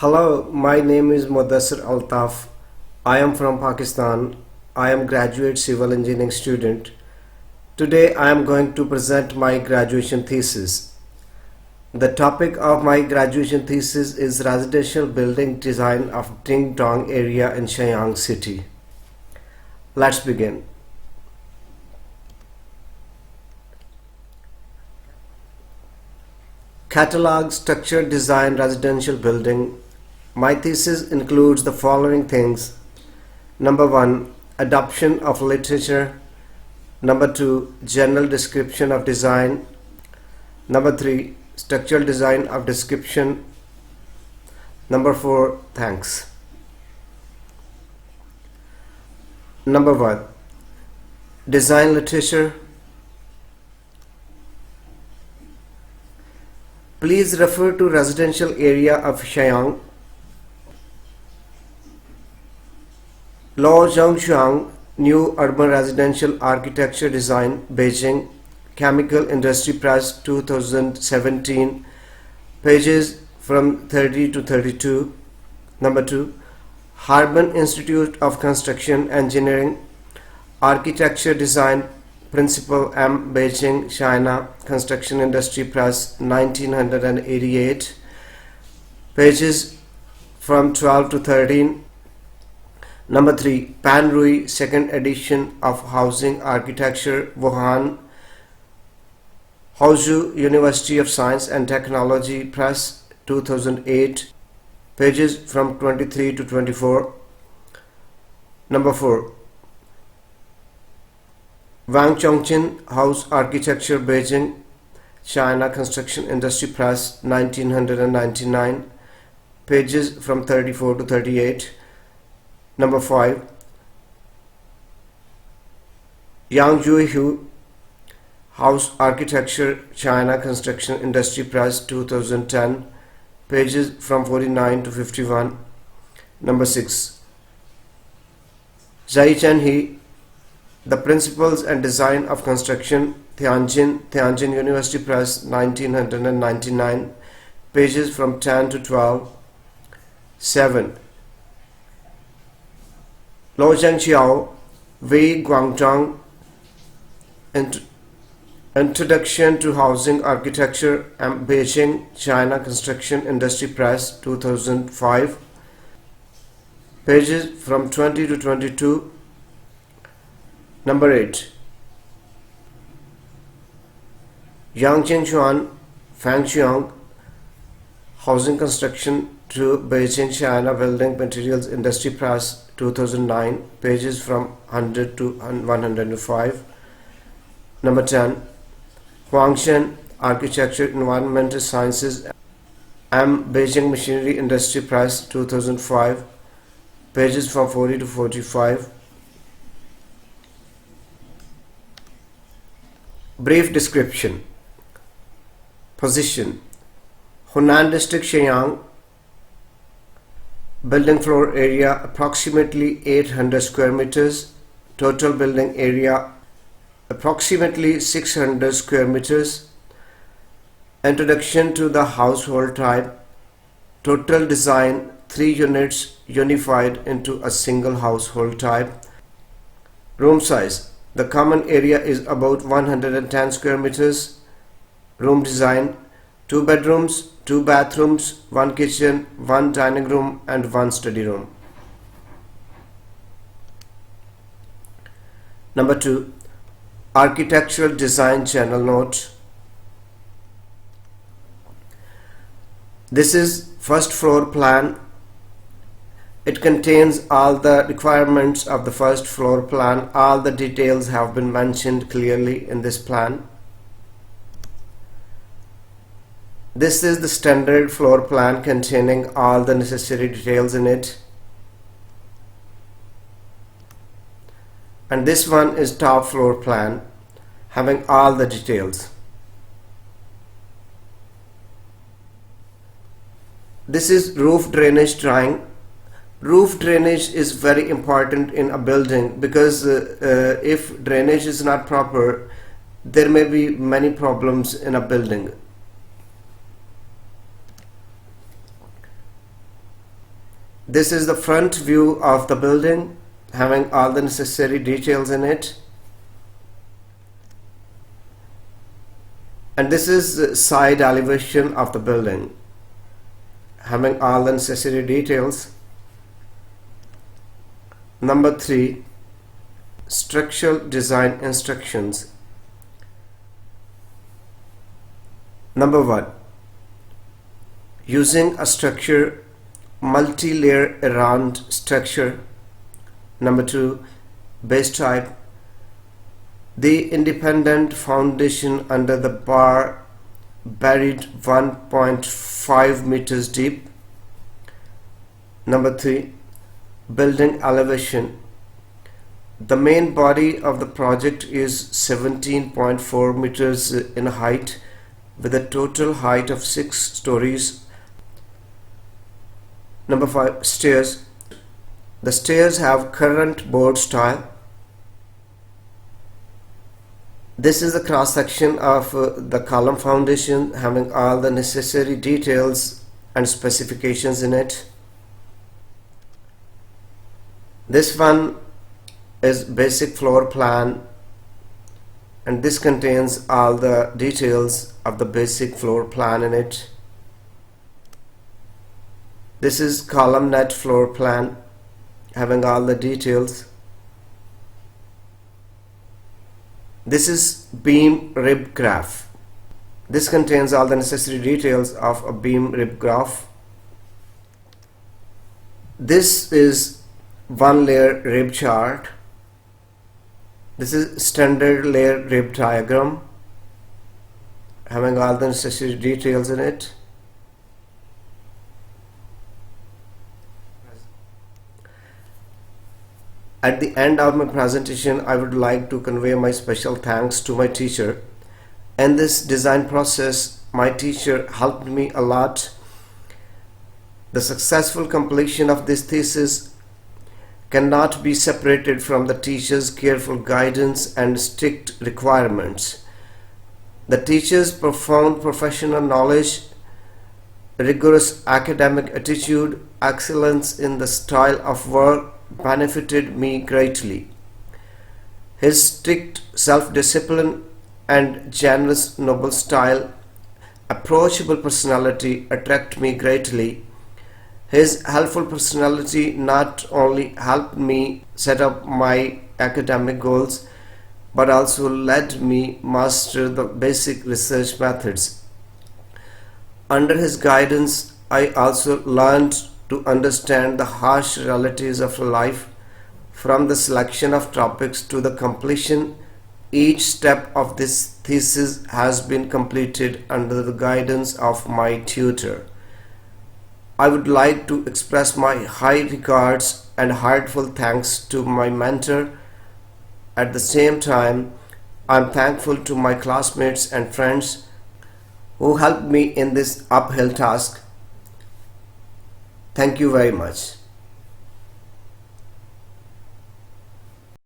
Hello, my name is Mudassir Altaf. I am from Pakistan. I am graduate civil engineering student. Today I am going to present my graduation thesis. The topic of my graduation thesis is residential building design of Ding Dong area in Shenyang city. Let's begin. Catalog structure design residential building. My thesis includes the following things. Number 1, adoption of literature. Number 2, general description of design. Number 3, structural design of description. Number 4, thanks. Number 1, design literature. Please refer to residential area of Shenyang. Luo Zhongshuang, New Urban Residential Architecture Design, Beijing, Chemical Industry Press, 2017, pages from 30 to 32. Number 2, Harbin Institute of Construction Engineering, Architecture Design, Principal M, Beijing, China, Construction Industry Press, 1988, pages from 12 to 13. Number 3, Pan Rui, second edition of Housing Architecture, Wuhan, Huzhou University of Science and Technology Press, 2008, pages from 23 to 24. Number 4, Wang Chongqing, House Architecture, Beijing, China, Construction Industry Press, 1999, pages from 34 to 38. Number 5, Yang Juihu, House Architecture, China, Construction Industry Press, 2010, pages from 49 to 51. Number 6, Zhai Chenhe, The Principles and Design of Construction, Tianjin University Press, 1999, pages from 10 to 12. 7, Luo Zhengqiao, Wei Guangzhang, Introduction to Housing Architecture, Beijing, China, Construction Industry Press, 2005, pages from 20 to 22. Number 8, Yang Jingxuan, Fang Xiong, Housing Construction to Beijing, China, Building Materials Industry Press, 2009, pages from 100 to 105. Number 10, Huangshen, Architecture, Environmental Sciences, M, Beijing Machinery Industry Press, 2005, pages from 40 to 45. Brief description. Position: Hunan District, Shenyang. Building floor area approximately 800 square meters. Total building area approximately 600 square meters. Introduction to the household type. Total design 3 units unified into a single household type. Room size: the common area is about 110 square meters. Room design: 2 bedrooms, 2 bathrooms, 1 kitchen, 1 dining room and 1 study room. Number 2, architectural design channel note. This is first floor plan. It contains all the requirements of the first floor plan. All the details have been mentioned clearly in this plan. This is the standard floor plan containing all the necessary details in it. And this one is top floor plan having all the details. This is roof drainage drawing. Roof drainage is very important in a building because if drainage is not proper, there may be many problems in a building. This is the front view of the building, having all the necessary details in it. And this is the side elevation of the building, having all the necessary details. Number 3, structural design instructions. Number 1, using a structure, multi-layer around structure. Number 2, base type, the independent foundation under the bar buried 1.5 meters deep. Number 3, building elevation. The main body of the project is 17.4 meters in height with a total height of 6 stories. Number 5, stairs. The stairs have current board style. This is the cross section of the column foundation, having all the necessary details and specifications in it. This one is basic floor plan, and this contains all the details of the basic floor plan in it. This is column net floor plan, having all the details. This is beam rib graph. This contains all the necessary details of a beam rib graph. This is one layer rib chart. This is standard layer rib diagram, having all the necessary details in it. At the end of my presentation, I would like to convey my special thanks to my teacher. In this design process, my teacher helped me a lot. The successful completion of this thesis cannot be separated from the teacher's careful guidance and strict requirements. The teacher's profound professional knowledge, rigorous academic attitude, excellence in the style of work benefited me greatly. His strict self-discipline and generous noble style, approachable personality attract me greatly. His helpful personality not only helped me set up my academic goals, but also led me master the basic research methods. Under his guidance, I also learned to understand the harsh realities of life, from the selection of topics to the completion. Each step of this thesis has been completed under the guidance of my tutor. I would like to express my high regards and heartfelt thanks to my mentor. At the same time, I am thankful to my classmates and friends who helped me in this uphill task. Thank you very much.